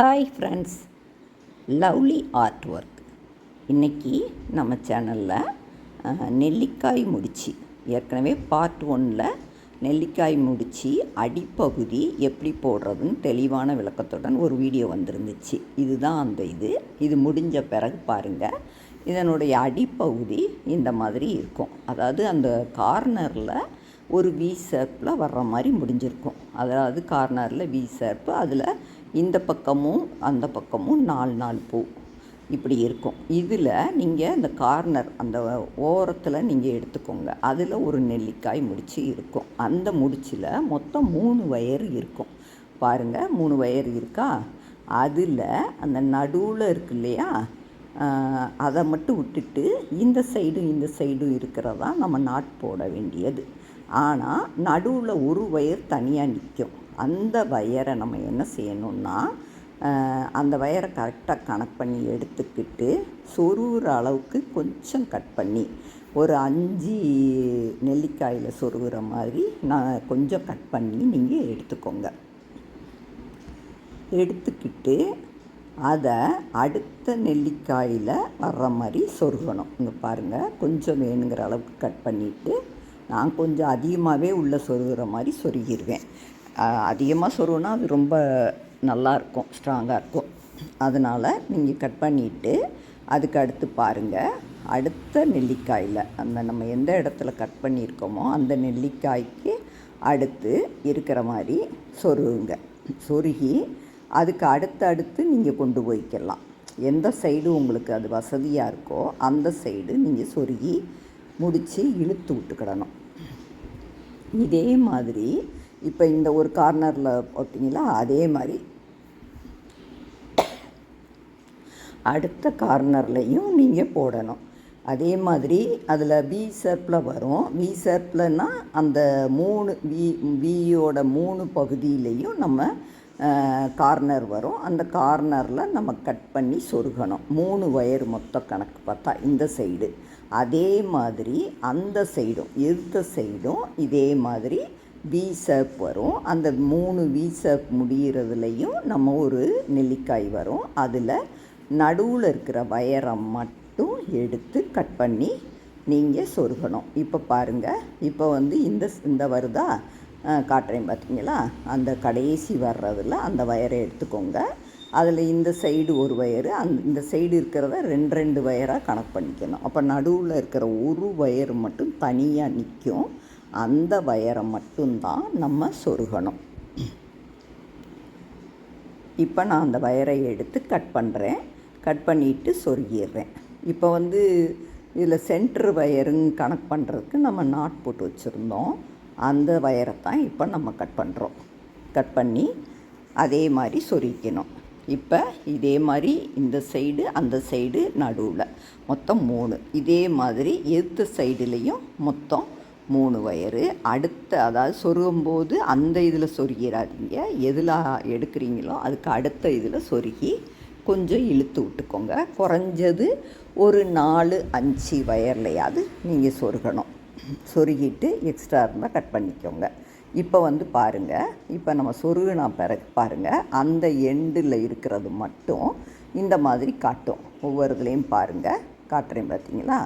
Hi friends, lovely art work. இன்றைக்கி நம்ம சேனலில் நெல்லிக்காய் முடிச்சு, ஏற்கனவே பார்ட் 1ல் நெல்லிக்காய் முடிச்சு அடிப்பகுதி எப்படி போடுறதுன்னு தெளிவான விளக்கத்துடன் ஒரு வீடியோ வந்திருந்துச்சு. இதுதான் அந்த இது முடிஞ்ச பிறகு பாருங்கள். இதனுடைய அடிப்பகுதி இந்த மாதிரி இருக்கும். அதாவது அந்த கார்னரில் ஒரு வி ஷேப்பில் வர்ற மாதிரி முடிஞ்சிருக்கும். அதாவது கார்னரில் வி ஷேப்பு, அதில் இந்த பக்கமும் அந்த பக்கமும் 4 பூ இப்படி இருக்கும். இதில் நீங்கள் இந்த கார்னர் அந்த ஓரத்தில் நீங்கள் எடுத்துக்கோங்க. அதில் ஒரு நெல்லிக்காய் முடிச்சு இருக்கும். அந்த முடிச்சில் மொத்தம் 3 வயர் இருக்கும். பாருங்கள், 3 வயர் இருக்கா? அதில் அந்த நடுவில் இருக்கு இல்லையா, அதை மட்டும் விட்டுட்டு இந்த சைடும் இருக்கிறதா நம்ம நாட் போட வேண்டியது. ஆனால் நடுவில் ஒரு வயர் தனியாக நிற்கும். அந்த வயரை நம்ம என்ன செய்யணும்னா, அந்த வயரை கரெக்டாக கனெக்ட் பண்ணி எடுத்துக்கிட்டு சொருகிற அளவுக்கு கொஞ்சம் கட் பண்ணி, ஒரு 5 நெல்லிக்காயில் சொருகிற மாதிரி நான் கொஞ்சம் கட் பண்ணி நீங்கள் எடுத்துக்கோங்க. எடுத்துக்கிட்டு அதை அடுத்த நெல்லிக்காயில் வர்ற மாதிரி சொருகணும். இங்கே பாருங்கள், கொஞ்சம் வேணுங்கிற அளவுக்கு கட் பண்ணிவிட்டு, நான் கொஞ்சம் அதிகமாகவே உள்ளே சொருகிற மாதிரி சொருகிடுவேன். அதிகமாக சொருகுனா அது ரொம்ப நல்லாயிருக்கும், ஸ்ட்ராங்காக இருக்கும். அதனால் நீங்கள் கட் பண்ணிவிட்டு அதுக்கு அடுத்து பாருங்கள், அடுத்த நெல்லிக்காயில் அந்த நம்ம எந்த இடத்துல கட் பண்ணியிருக்கோமோ அந்த நெல்லிக்காய்க்கு அடுத்து இருக்கிற மாதிரி சொருகுங்க. சொருகி அதுக்கு அடுத்து நீங்கள் கொண்டு போய்க்கலாம். எந்த சைடு உங்களுக்கு அது வசதியாக இருக்கோ அந்த சைடு நீங்கள் சொருகி முடித்து இழுத்து விட்டுக்கிடணும். இதே மாதிரி இப்போ இந்த ஒரு கார்னரில் போட்டிங்களா, அதே மாதிரி அடுத்த கார்னர்லையும் நீங்கள் போடணும். அதே மாதிரி அதில் வி ஷேப்பில் வரும். வி ஷேப்லன்னா அந்த 3 வியோட 3 பகுதியிலையும் நம்ம கார்னர் வரும். அந்த கார்னரில் நம்ம கட் பண்ணி சொருகணும். 3 வயர் மொத்த கணக்கு பார்த்தா இந்த சைடு. அதே மாதிரி அந்த சைடும் எதிர்த்த சைடும் இதே மாதிரி வி ஷேப் வரும். அந்த 3 வி ஷேப் முடிகிறதுலையும் நம்ம ஒரு நெல்லிக்காய் வரும். அதில் நடுவில் இருக்கிற வயரை மட்டும் எடுத்து கட் பண்ணி நீங்கள் சொருகணும். இப்போ பாருங்கள், இப்போ இந்த வருதா, காட்டுறேன் பார்த்தீங்களா? அந்த கடைசி வர்றதில் அந்த வயரை எடுத்துக்கோங்க. அதில் இந்த சைடு ஒரு வயரு, இந்த சைடு இருக்கிறத 2 வயராக கனெக்ட் பண்ணிக்கணும். அப்போ நடுவில் இருக்கிற ஒரு வயர் மட்டும் தனியாக நிற்கும். அந்த வயரை மட்டும்தான் நம்ம சொருகணும். இப்போ நான் அந்த வயரை எடுத்து கட் பண்ணுறேன். கட் பண்ணிவிட்டு சொருகிடுறேன். இப்போ இதில் சென்ட்ரு வயருங்க கனெக்ட் பண்ணுறதுக்கு நம்ம நாட் போட்டு வச்சுருந்தோம். அந்த வயரை தான் இப்போ நம்ம கட் பண்ணுறோம். கட் பண்ணி அதே மாதிரி சொருகிக்கணும். இப்போ இதே மாதிரி இந்த சைடு அந்த சைடு நடுவில் மொத்தம் 3. இதே மாதிரி எதிர்த்த சைடுலேயும் மொத்தம் 3 வயரு. அதாவது சொருகும்போது அந்த இதில் சொருகிடாதீங்க. எதில் எடுக்கிறீங்களோ அதுக்கு அடுத்த இதில் சொருகி கொஞ்சம் இழுத்து விட்டுக்கோங்க. குறைஞ்சது ஒரு 4-5 வயர்லையாவது நீங்கள் சொருகணும். சொருகிட்டு எக்ஸ்ட்ரா இருந்தால் கட் பண்ணிக்கோங்க. இப்போ பாருங்கள், இப்போ நம்ம சொருகினா பிறகு பாருங்கள், அந்த எண்டில் இருக்கிறது மட்டும் இந்த மாதிரி காட்டும். ஒவ்வொரு இதுலேயும் பாருங்கள், காட்டுறேன் பார்த்தீங்களா?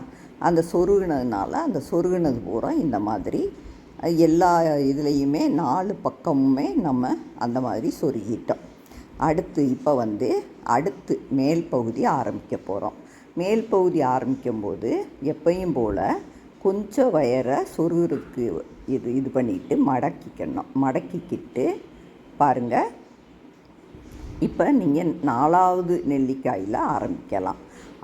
அந்த சொருகினதுனால அந்த சொருகினது பூரா இந்த மாதிரி எல்லா இதுலேயுமே 4 பக்கமுமே நம்ம அந்த மாதிரி சொருகிட்டோம். அடுத்து இப்போ அடுத்து மேல் பகுதி ஆரம்பிக்க போகிறோம். மேல் பகுதி ஆரம்பிக்கும்போது எப்பயும் போல் கொஞ்சம் வயரை சொருகிறதுக்கு இது பண்ணிவிட்டு மடக்கிக்கணும். மடக்கிக்கிட்டு பாருங்கள், இப்போ நீங்கள் 4வது நெல்லிக்காயில் ஆரம்பிக்கலாம்.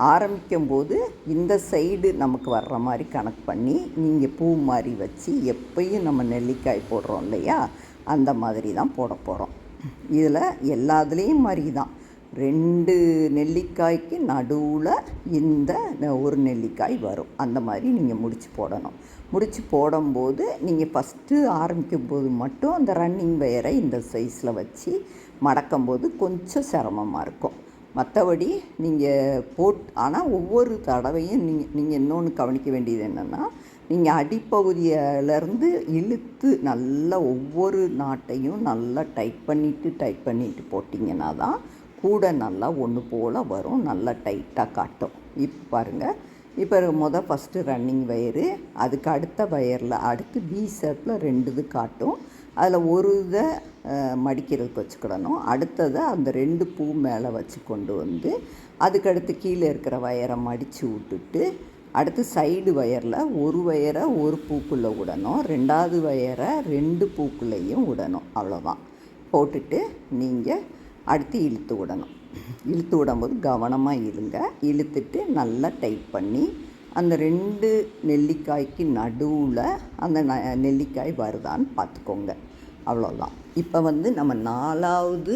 ஆரம்பிக்கும்போது இந்த சைடு நமக்கு வர்ற மாதிரி கனெக்ட் பண்ணி நீங்கள் பூ மாதிரி வச்சு, எப்பயும் நம்ம நெல்லிக்காய் போடுறோம் இல்லையா, அந்த மாதிரி தான் போட போகிறோம். இதில் எல்லாத்துலேயும் மாதிரி தான் 2 நெல்லிக்காய்க்கு நடுவில் இந்த ஒரு நெல்லிக்காய் வரும். அந்த மாதிரி நீங்கள் முடிச்சு போடணும். முடிச்சு போடும்போது நீங்கள் ஃபஸ்ட்டு ஆரம்பிக்கும்போது மட்டும் அந்த ரன்னிங் வயரை இந்த சைஸில் வச்சு மடக்கும்போது கொஞ்சம் சிரமமாக இருக்கும். மற்றபடி நீங்கள் ஆனால் ஒவ்வொரு தடவையும் நீங்கள் இன்னொன்று கவனிக்க வேண்டியது என்னென்னா, நீங்கள் அடிப்பகுதியிலேருந்து இழுத்து நல்லா ஒவ்வொரு நாட்டையும் நல்லா டைட் பண்ணிவிட்டு போட்டிங்கன்னா தான் கூட நல்லா ஒன்று போல் வரும், நல்லா டைட்டாக காட்டும். இப்போ பாருங்கள், இப்போ ஃபஸ்ட்டு ரன்னிங் வயரு, அதுக்கு அடுத்த வயரில் அடுத்து பி ஷேப்பில் 2 இது காட்டும். அதில் ஒரு இதை மடிக்கிறதுக்கு வச்சுக்கிடணும், அடுத்ததை அந்த 2 பூ மேலே வச்சு கொண்டு வந்து அதுக்கடுத்து கீழே இருக்கிற வயரை மடித்து விட்டுட்டு அடுத்து சைடு வயரில் ஒரு வயரை ஒரு பூக்குள்ளே விடணும், 2வது வயரை 2 பூக்குள்ளேயும் விடணும். அவ்வளோதான். போட்டுட்டு நீங்கள் அடுத்து இழுத்து விடணும். இழுத்து விடும்போது கவனமாக இழுங்க. இழுத்துட்டு நல்லா டைட் பண்ணி அந்த 2 நெல்லிக்காய்க்கு நடுவில் அந்த நெல்லிக்காய் வருதான்னு பார்த்துக்கோங்க. அவ்வளோதான். இப்போ நம்ம 4வது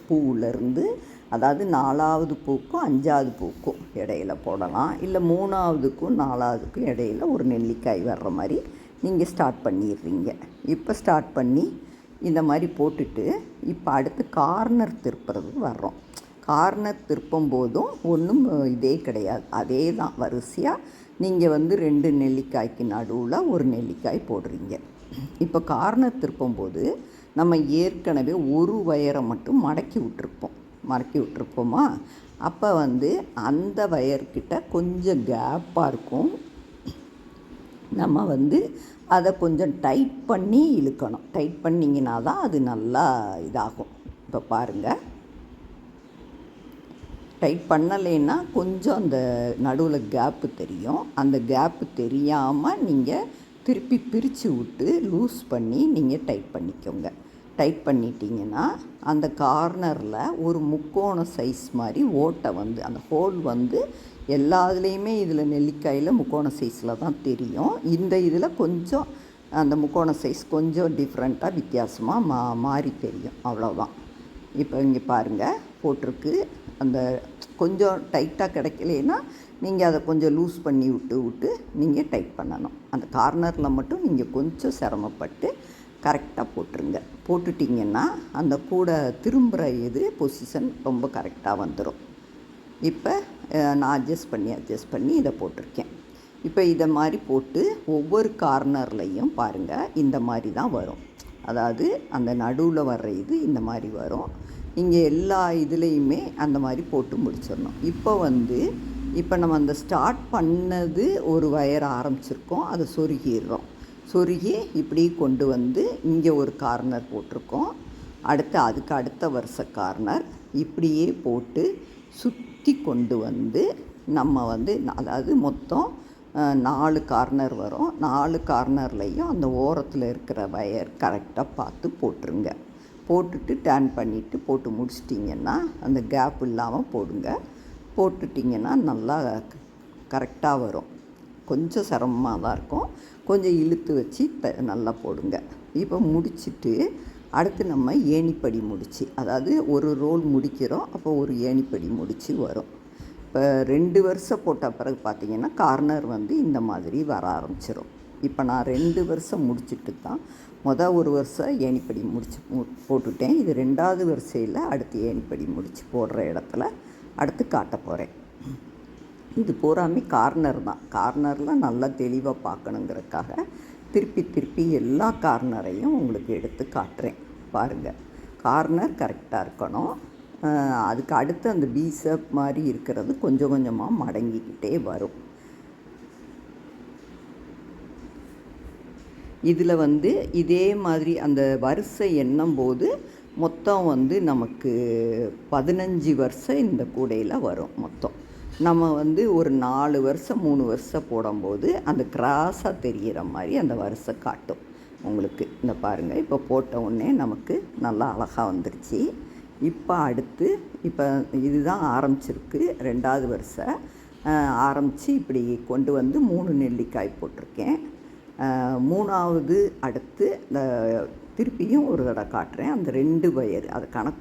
பூவிலேருந்து, அதாவது 4வது பூக்கும் 5வது பூக்கும் இடையில போடலாம், இல்லை 3வதுக்கும் 4வதுக்கும் இடையில ஒரு நெல்லிக்காய் வர்ற மாதிரி நீங்கள் ஸ்டார்ட் பண்ணிடுறீங்க. இப்போ ஸ்டார்ட் பண்ணி இந்த மாதிரி போட்டுட்டு இப்போ அடுத்து கார்னர் திருப்புறதுக்கு வர்றோம். கார்னர் திருப்பும் போதும் ஒன்றும் இதே கிடையாது, அதே தான் வரிசையாக நீங்கள் 2 நெல்லிக்காய்க்கு நடுவில் ஒரு நெல்லிக்காய் போடுறீங்க. இப்போ கார்னர் திருப்பும்போது நம்ம ஏற்கனவே ஒரு வயரை மட்டும் மடக்கி விட்டுருப்போமா, அப்போ அந்த வயர்கிட்ட கொஞ்சம் கேப்பாக இருக்கும். நம்ம அதை கொஞ்சம் டைட் பண்ணி இழுக்கணும். டைட் பண்ணிங்கன்னா தான் அது நல்லா இதாகும். இப்போ பாருங்கள், டைட் பண்ணலைன்னா கொஞ்சம் அந்த நடுவில் கேப்பு தெரியும். அந்த கேப்பு தெரியாமல் நீங்கள் திருப்பி பிரித்து விட்டு லூஸ் பண்ணி நீங்கள் டைட் பண்ணிக்கோங்க. டைட் பண்ணிட்டீங்கன்னா அந்த கார்னரில் ஒரு முக்கோண சைஸ் மாதிரி ஓட்டை அந்த ஹோல் எல்லாத்துலேயுமே இதில் நெல்லிக்காயில் முக்கோண சைஸில் தான் தெரியும். இந்த இதில் கொஞ்சம் அந்த முக்கோண சைஸ் கொஞ்சம் டிஃப்ரெண்ட்டாக வித்தியாசமாக மாறி தெரியும். அவ்வளோதான். இப்போ இங்கே பாருங்கள், போட்டிருக்கு. அந்த கொஞ்சம் டைட்டாக கிடைக்கலன்னா நீங்கள் அதை கொஞ்சம் லூஸ் பண்ணி விட்டு நீங்கள் டைட் பண்ணணும். அந்த கார்னரில் மட்டும் நீங்கள் கொஞ்சம் சிரமப்பட்டு கரெக்டாக போட்டுருங்க. போட்டுட்டிங்கன்னா அந்த கூட திரும்புகிற பொசிஷன் ரொம்ப கரெக்டாக வந்துடும். இப்போ நான் அட்ஜஸ்ட் பண்ணி இதை போட்டிருக்கேன். இப்போ இதை மாதிரி போட்டு ஒவ்வொரு கார்னர்லையும் பாருங்கள், இந்த மாதிரி தான் வரும். அதாவது அந்த நடுவில் வர்ற இந்த மாதிரி வரும். இங்கே எல்லா இதுலேயுமே அந்த மாதிரி போட்டு முடிச்சிடணும். இப்போ நம்ம அந்த ஸ்டார்ட் பண்ணது ஒரு வயர் ஆரம்பிச்சிருக்கோம், அதை சொருகிடுறோம். சொருகி இப்படி கொண்டு இங்கே ஒரு கார்னர் போட்டிருக்கோம். அதுக்கு அடுத்த வருஷ கார்னர் இப்படியே போட்டு சுற்றி கொண்டு நம்ம அதாவது மொத்தம் 4 கார்னர் வரும். 4 கார்னர்லேயும் அந்த ஓரத்தில் இருக்கிற வயர் கரெக்டாக பார்த்து போட்டுருங்க. போட்டுட்டு டர்ன் பண்ணிவிட்டு போட்டு முடிச்சிட்டிங்கன்னா அந்த கேப் இல்லாமல் போடுங்க. போட்டுட்டிங்கன்னா நல்லா கரெக்டாக வரும். கொஞ்சம் சிரமமாக தான் இருக்கும், கொஞ்சம் இழுத்து வச்சு நல்லா போடுங்க. இப்போ முடிச்சுட்டு அடுத்து நம்ம ஏணிப்படி முடிச்சு, அதாவது ஒரு ரோல் முடிக்கிறோம், அப்போ ஒரு ஏணிப்படி முடிச்சு வரும். இப்போ 2 வருஷம் போட்ட பிறகு பார்த்திங்கன்னா கார்னர் இந்த மாதிரி வர ஆரம்பிச்சிடும். இப்போ நான் 2 வருஷம் முடிச்சுட்டு தான் ஒரு வருஷம் ஏணிப்படி முடிச்சு போட்டுட்டேன். இது 2வது வரிசையில் அடுத்து ஏணிப்படி முடித்து போடுற இடத்துல அடுத்து காட்ட போகிறேன். இது பூராமே கார்னர் தான். கார்னரில் நல்லா தெளிவாக பார்க்கணுங்கிறதுக்காக திருப்பி எல்லா கார்னரையும் உங்களுக்கு எடுத்து காட்டுறேன். பாருங்கள், கார்னர் கரெக்டாக இருக்கணும். அதுக்கு அடுத்து அந்த பி ஷேப் மாதிரி இருக்கிறது கொஞ்சம் கொஞ்சமாக மடங்கிக்கிட்டே வரும். இதில் இதே மாதிரி அந்த வரிசை எண்ணும்போது மொத்தம் நமக்கு 15 வருஷம் இந்த கூடையில் வரும். மொத்தம் நம்ம ஒரு 4 வருஷம் 3 வருஷம் போடும்போது அந்த கிராஸாக தெரிகிற மாதிரி அந்த வருஷம் காட்டும் உங்களுக்கு. இந்த பாருங்கள், இப்போ போட்ட உடனே நமக்கு நல்லா அழகாக வந்துருச்சு. இப்போ அடுத்து இதுதான் ஆரம்பிச்சிருக்கு. 2வது வருஷம் ஆரம்பித்து இப்படி கொண்டு 3 நெல்லிக்காய் போட்டிருக்கேன். 3வது அடுத்து இந்த திருப்பியும் ஒரு தடவை காட்டுறேன். அந்த 2 வயர் அதை கணக்கு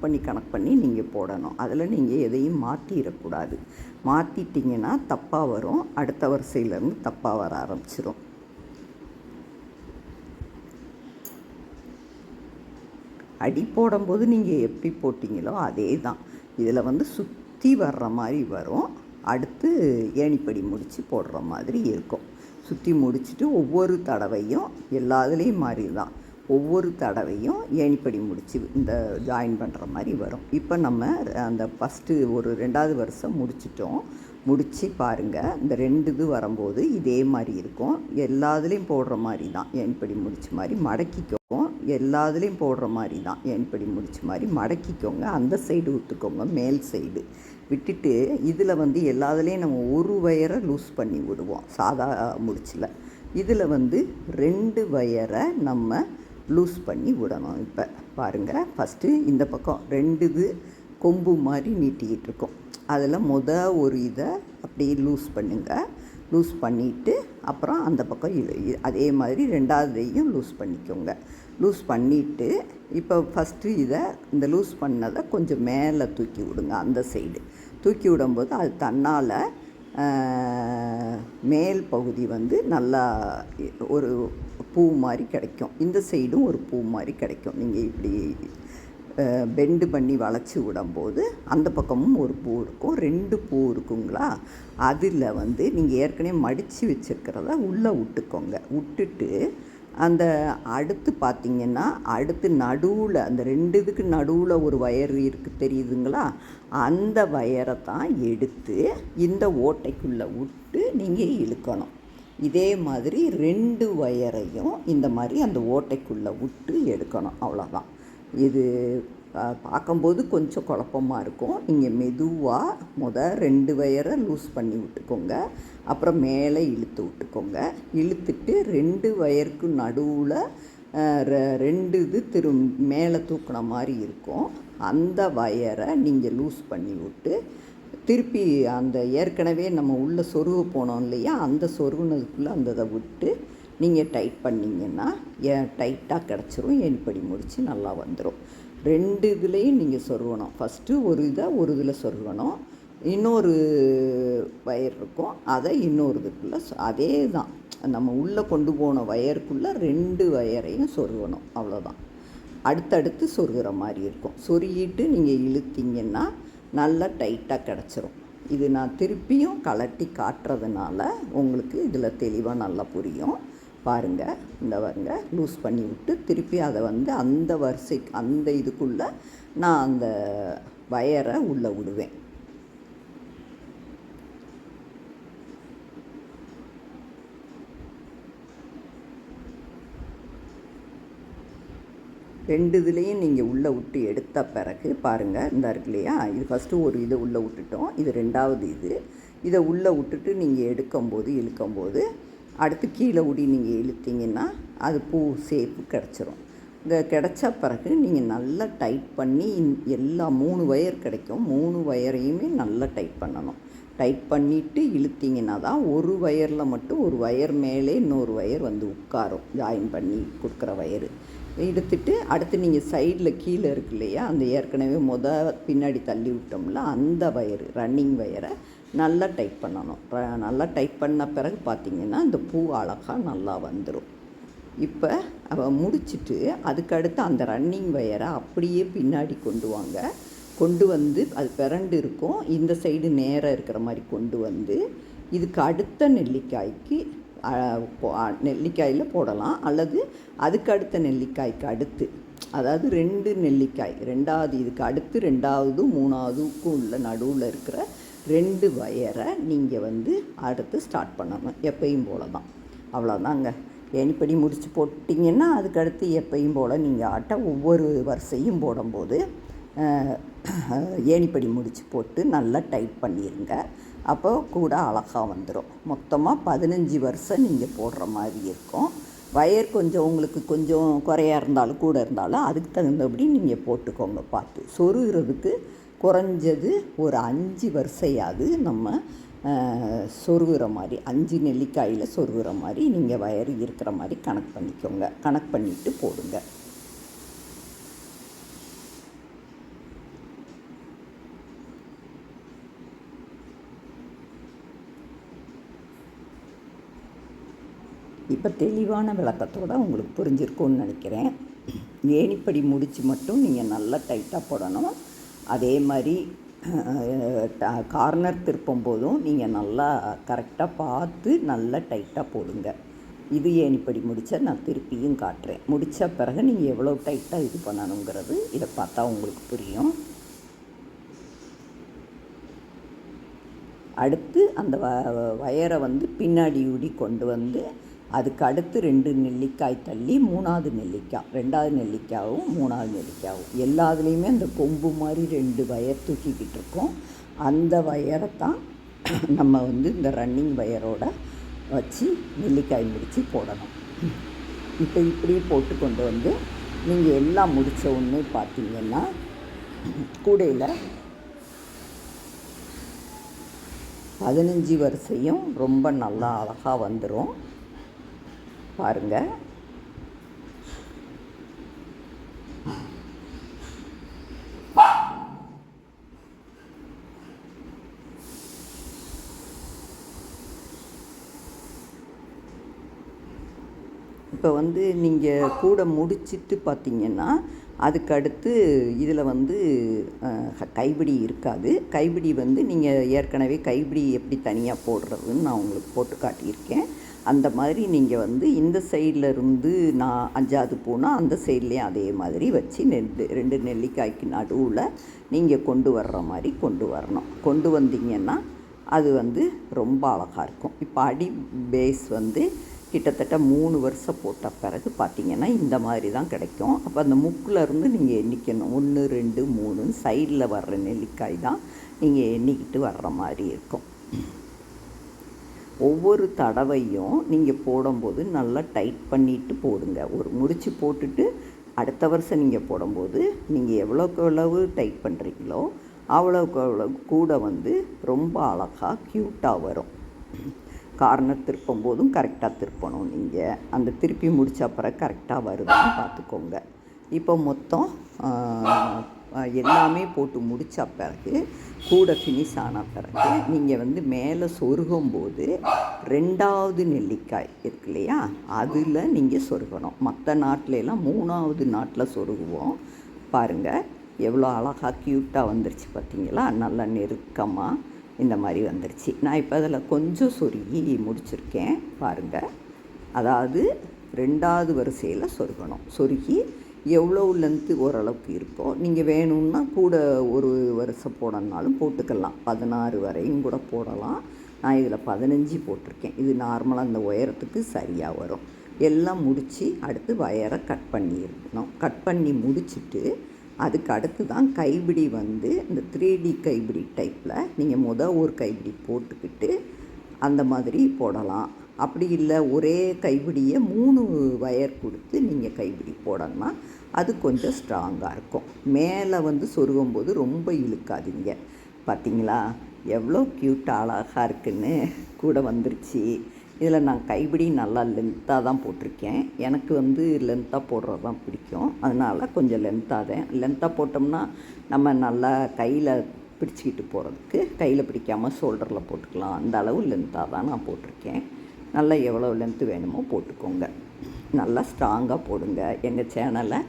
பண்ணி நீங்கள் போடணும். அதில் நீங்கள் எதையும் மாற்றிடக்கூடாது. மாற்றிட்டிங்கன்னா தப்பாக வரும். அடுத்த வரிசையிலேருந்து தப்பாக வர ஆரம்பிச்சிடும். அடி போடும்போது நீங்கள் எப்படி போட்டிங்களோ அதே தான். இதில் சுற்றி வர்ற மாதிரி வரும். அடுத்து ஏணிப்படி முடித்து போடுற மாதிரி இருக்கும். சுற்றி முடிச்சுட்டு ஒவ்வொரு தடவையும் எல்லாத்துலேயும் மாதிரி தான் ஒவ்வொரு தடவையும் ஏணிப்படி முடிச்சு இந்த ஜாயின் பண்ணுற மாதிரி வரும். இப்போ நம்ம அந்த ஃபஸ்ட்டு ஒரு 2வது வருஷம் முடிச்சிட்டோம். முடித்து பாருங்கள், இந்த 2 இது வரும்போது இதே மாதிரி இருக்கும். எல்லாத்துலேயும் போடுற மாதிரி தான் ஏணிப்படி முடிச்ச மாதிரி மடக்கிக்கோங்க. எல்லாத்துலேயும் போடுற மாதிரி தான் ஏணிப்படி முடிச்ச மாதிரி மடக்கிக்கோங்க. அந்த சைடு விட்டுக்கோங்க, மேல் சைடு விட்டுட்டு இதில் வந்து எல்லாத்துலேயும் நம்ம ஒரு வயரை லூஸ் பண்ணி விடுவோம் சாதா முடிச்சில். இதில் வந்து 2 வயரை நம்ம லூஸ் பண்ணி விடணும். இப்போ பாருங்கள், ஃபஸ்ட்டு இந்த பக்கம் 2 இது கொம்பு மாதிரி நீட்டிக்கிட்டு இருக்கும். அதில் ஒரு இதை அப்படியே லூஸ் பண்ணுங்கள். லூஸ் பண்ணிவிட்டு அப்புறம் அந்த பக்கம் அதே மாதிரி 2வதையும் லூஸ் பண்ணிக்கோங்க. லூஸ் பண்ணிவிட்டு இப்போ ஃபஸ்ட்டு இந்த லூஸ் பண்ணதை கொஞ்சம் மேலே தூக்கி விடுங்க. அந்த சைடு தூக்கி விடும்போது அது தன்னால் மேல் பகுதி வந்து நல்லா ஒரு பூ மாதிரி கிடைக்கும். இந்த சைடும் ஒரு பூ மாதிரி கிடைக்கும். நீங்கள் இப்படி பெண்டு பண்ணி வளைச்சி விடும்போது அந்த பக்கமும் ஒரு பூ இருக்கும், 2 பூ இருக்குங்களா. அதில் வந்து நீங்கள் ஏற்கனவே மடித்து வச்சுருக்கிறத உள்ளே விட்டுக்கோங்க. விட்டுட்டு அந்த அடுத்து பார்த்திங்கன்னா அடுத்து நடுவில் அந்த 2 இதுக்கு நடுவில் ஒரு வயர் இருக்குது தெரியுதுங்களா. அந்த வயரை தான் எடுத்து இந்த ஓட்டைக்குள்ளே விட்டு நீங்கள் இழுக்கணும். இதே மாதிரி 2 வயரையும் இந்த மாதிரி அந்த ஓட்டைக்குள்ளே விட்டு எடுக்கணும். அவ்வளோதான். இது பார்க்கும்போது கொஞ்சம் குழப்பமாக இருக்கும். நீங்கள் மெதுவாக 2 வயரை லூஸ் பண்ணி விட்டுக்கோங்க. அப்புறம் மேலே இழுத்து விட்டுக்கோங்க. இழுத்துட்டு 2 வயருக்கு நடுவில் 2 இது மேலே தூக்கின மாதிரி இருக்கும். அந்த வயரை நீங்கள் லூஸ் பண்ணி விட்டு திருப்பி அந்த ஏற்கனவே நம்ம உள்ளே சொருக போனோம் இல்லையா, அந்த சொருகுனதுக்குள்ளே அந்த இதை விட்டு நீங்கள் டைட் பண்ணிங்கன்னா டைட்டாக கிடச்சிரும். ஏணிப்படி முடித்து நல்லா வந்துடும். 2 இதுலேயும் நீங்கள் சொருகணும். ஃபஸ்ட்டு ஒரு இதில் சொருகணும். இன்னொரு வயர் இருக்கும், அதை இன்னொரு இதுக்குள்ளே அதே தான் நம்ம உள்ளே கொண்டு போன வயருக்குள்ளே 2 வயரையும் சொருகணும். அவ்வளோதான். அடுத்தடுத்து சொருகிற மாதிரி இருக்கும். சொருகிட்டு நீங்கள் இழுத்திங்கன்னா நல்லா டைட்டாக கிடச்சிரும். இது நான் திருப்பியும் கலட்டி காட்டுறதுனால உங்களுக்கு இதில் தெளிவாக நல்லா புரியும். பாருங்கள், இந்த லூஸ் பண்ணி விட்டு திருப்பி அதை வந்து அந்த வரிசைக்கு அந்த இதுக்குள்ளே நான் அந்த வயரை உள்ளே விடுவேன். ரெண்டு இதுலேயும் நீங்கள் உள்ளே விட்டு எடுத்த பிறகு பாருங்கள், இந்த இருக்கு இல்லையா, இது ஃபஸ்ட்டு ஒரு இதை உள்ளே விட்டுட்டோம், இது 2வது இதை உள்ளே விட்டுட்டு நீங்கள் இழுக்கும்போது அடுத்து கீழே ஊடி நீங்கள் இழுத்திங்கன்னா அது பூ ஷேப்பு கிடச்சிரும். இந்த கிடச்ச பிறகு நீங்கள் நல்லா டைட் பண்ணி எல்லா 3 வயர் கிடைக்கும். 3 வயரையுமே நல்லா டைட் பண்ணணும். டைட் பண்ணிவிட்டு இழுத்திங்கன்னா தான் ஒரு வயரில் மட்டும் ஒரு வயர் மேலே இன்னொரு வயர் வந்து உட்காரும். ஜாயின் பண்ணி கொடுக்குற வயரு எடுத்துட்டு அடுத்து நீங்கள் சைடில் கீழே இருக்கு இல்லையா, அந்த ஏற்கனவே பின்னாடி தள்ளி விட்டோம்ல அந்த வயரு ரன்னிங் வயரை நல்லா டைட் பண்ணணும். நல்லா டைட் பண்ண பிறகு பார்த்திங்கன்னா இந்த பூ அழகாக நல்லா வந்துடும். இப்போ முடிச்சுட்டு அதுக்கடுத்து அந்த ரன்னிங் வயரை அப்படியே பின்னாடி கொண்டு வந்து அது பிறண்டு இருக்கும். இந்த சைடு நேராக இருக்கிற மாதிரி கொண்டு வந்து இதுக்கு அடுத்த நெல்லிக்காயில் போடலாம், அல்லது அதுக்கு அடுத்த நெல்லிக்காய்க்கு அடுத்து, அதாவது 2 நெல்லிக்காய் 2வது இதுக்கு அடுத்து 2வது 3வதுக்கும் உள்ள நடுவில் இருக்கிற 2 வயரை நீங்கள் வந்து அடுத்து ஸ்டார்ட் பண்ணணும். எப்பயும் போல தான். அவ்வளோதாங்க. ஏணிப்படி முடித்து போட்டிங்கன்னா அதுக்கடுத்து எப்பயும் போல் நீங்கள் ஒவ்வொரு வரிசையும் போடும்போது ஏணிப்படி முடித்து போட்டு நல்லா டைட் பண்ணிடுங்க. அப்போ கூட அழகாக வந்துடும். மொத்தமாக 15 வருஷம் நீங்கள் போடுற மாதிரி இருக்கும். வயர் உங்களுக்கு கொஞ்சம் குறையாக இருந்தாலும் கூட இருந்தாலும் அதுக்கு தகுந்தபடி நீங்கள் போட்டுக்கோங்க. பார்த்து சொருகிறதுக்கு குறைஞ்சது ஒரு 5 வரிசையாவது நம்ம சொருகிற மாதிரி 5 நெல்லிக்காயில் சொருகிற மாதிரி நீங்கள் வயர் இருக்கிற மாதிரி கணக்கு பண்ணிக்கோங்க. கணக்கு பண்ணிவிட்டு போடுங்க. இப்போ தெளிவான விளக்கத்தோடு உங்களுக்கு புரிஞ்சிருக்கும்னு நினைக்கிறேன். ஏணிப்படி முடித்து மட்டும் நீங்கள் நல்லா டைட்டாக போடணும். அதே மாதிரி கார்னர் திருப்பும் போதும் நீங்கள் நல்லா கரெக்டாக பார்த்து நல்லா டைட்டாக போடுங்க. இது ஏணிப்படி முடித்தா நான் திருப்பியும் காட்டுறேன். முடித்த பிறகு நீங்கள் எவ்வளோ டைட்டாக இது பண்ணணுங்கிறது இதை பார்த்தா உங்களுக்கு புரியும். அடுத்து அந்த வயரை வந்து பின்னாடி ஊடி கொண்டு வந்து அதுக்கு அடுத்து 2 நெல்லிக்காய் தள்ளி 3வது நெல்லிக்காய், 2வது நெல்லிக்காயும் 3வது நெல்லிக்காயும் எல்லாத்துலேயுமே அந்த கொம்பு மாதிரி 2 வயர் தூக்கிக்கிட்டு இருக்கோம். அந்த வயரை தான் நம்ம வந்து இந்த ரன்னிங் வயரோட வச்சு நெல்லிக்காய் முடித்து போடணும். இப்போ இப்படி போட்டு கொண்டு வந்து நீங்கள் எல்லாம் முடித்த ஒன்று பார்த்தீங்கன்னா கூடையில் 15 வரிசையும் ரொம்ப நல்லா அழகாக வந்துடும் பாருங்கள். இப்போ வந்து நீங்கள் கூட முடிச்சிட்டு பார்த்தீங்கன்னா அதுக்கு அடுத்து இதில் வந்து கைப்பிடி இருக்காது. கைப்பிடி வந்து நீங்கள் ஏற்கனவே கைப்பிடி எப்படி தனியாக போடுறதுன்னு நான் உங்களுக்கு போட்டு காட்டியிருக்கேன். அந்த மாதிரி நீங்கள் வந்து இந்த சைடில் இருந்து நான் 5வது போனால் அந்த சைட்லேயும் அதே மாதிரி வச்சு 2 நெல்லிக்காய்க்கு நடுவில் நீங்கள் கொண்டு வர்ற மாதிரி கொண்டு வரணும். கொண்டு வந்தீங்கன்னா அது வந்து ரொம்ப அழகாக இருக்கும். இப்போ அடி பேஸ் வந்து கிட்டத்தட்ட 3 வருஷம் போட்ட பிறகு பார்த்திங்கன்னா இந்த மாதிரி தான் கிடைக்கும். அப்போ அந்த முக்கிலேருந்து நீங்கள் எண்ணிக்கணும். 1 2 3 சைடில் வர்ற நெல்லிக்காய் தான் நீங்கள் எண்ணிக்கிட்டு வர்ற மாதிரி இருக்கும். ஒவ்வொரு தடவையும் நீங்கள் போடும்போது நல்லா டைட் பண்ணிவிட்டு போடுங்க. ஒரு முடிச்சு போட்டுட்டு அடுத்த வருஷம் நீங்கள் போடும்போது நீங்கள் எவ்வளோக்கு எவ்வளவு டைட் பண்ணுறீங்களோ அவ்வளோக்கு அவ்வளவு கூட வந்து ரொம்ப அழகாக க்யூட்டாக வரும். கார்னர் திருப்பும் போதும் கரெக்டாக திருப்பணும். நீங்கள் அந்த திருப்பி முடித்த அப்புறம் கரெக்டாக வருதுன்னு பார்த்துக்கோங்க. இப்போ மொத்தம் எல்லாமே போட்டு முடித்த பிறகு கூட ஃபினிஷ் ஆன பிறகு நீங்கள் வந்து மேலே சொருகும்போது 2வது நெல்லிக்காய் இருக்கு இல்லையா, அதில் நீங்கள் சொருகணும். மற்ற நாட்டிலலாம் 3வது நாட்டில் சொருகுவோம். பாருங்கள் எவ்வளோ அழகாக க்யூட்டாக வந்துருச்சு பார்த்தீங்களா. நல்லா நெருக்கமாக இந்த மாதிரி வந்துருச்சு. நான் இப்போ அதில் கொஞ்சம் சொருகி முடிச்சிருக்கேன் பாருங்கள். அதாவது 2வது வரிசையில் சொருகணும். சொருகி எவ்வளோ லென்த்து ஓரளவுக்கு இருக்கோ நீங்கள் வேணும்னா கூட ஒரு வருஷம் போடணுன்னாலும் போட்டுக்கலாம். 16 வரையும் கூட போடலாம். நான் இதில் 15 போட்டிருக்கேன். இது நார்மலாக அந்த உயரத்துக்கு சரியாக வரும். எல்லாம் முடித்து அடுத்து வயரை கட் பண்ணிடணும். கட் பண்ணி முடிச்சுட்டு அதுக்கு அடுத்து தான் கைப்பிடி வந்து இந்த 3D கைப்பிடி டைப்பில் நீங்கள் ஒரு கைப்பிடி போட்டுக்கிட்டு அந்த மாதிரி போடலாம். அப்படி இல்லை ஒரே கைப்பிடியை 3 வயர் கொடுத்து நீங்கள் கைப்பிடி போடணும்னா அது கொஞ்சம் ஸ்ட்ராங்காக இருக்கும். மேலே வந்து சொருகும்போது ரொம்ப இழுக்காதீங்க. பார்த்தீங்களா எவ்வளோ க்யூட்டாக அழகாக இருக்குன்னு கூட வந்துருச்சு. இதில் நான் கைப்பிடி நல்லா லென்த்தாக தான் போட்டிருக்கேன். எனக்கு வந்து லென்த்தாக போடுறது தான் பிடிக்கும். அதனால் கொஞ்சம் லென்த்தாக போட்டோம்னா நம்ம நல்லா கையில் பிடிச்சிக்கிட்டு போகிறதுக்கு கையில் பிடிக்காமல் ஷோல்டரில் போட்டுக்கலாம். அந்த அளவு லென்த்தாக தான் நான் போட்டிருக்கேன். நல்லா எவ்வளோ லென்த்து வேணுமோ போட்டுக்கோங்க. நல்லா ஸ்ட்ராங்காக போடுங்க. எங்கள் சேனலை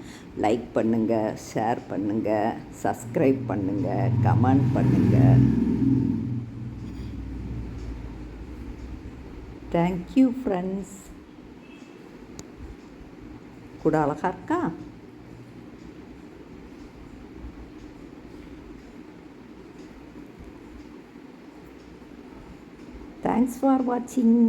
லைக் பண்ணுங்கள், ஷேர் பண்ணுங்கள், சப்ஸ்கிரைப் பண்ணுங்கள், கமெண்ட் பண்ணுங்கள். Thank you friends. கூட அழகாக இருக்கா? தேங்க்ஸ் ஃபார் வாட்சிங்.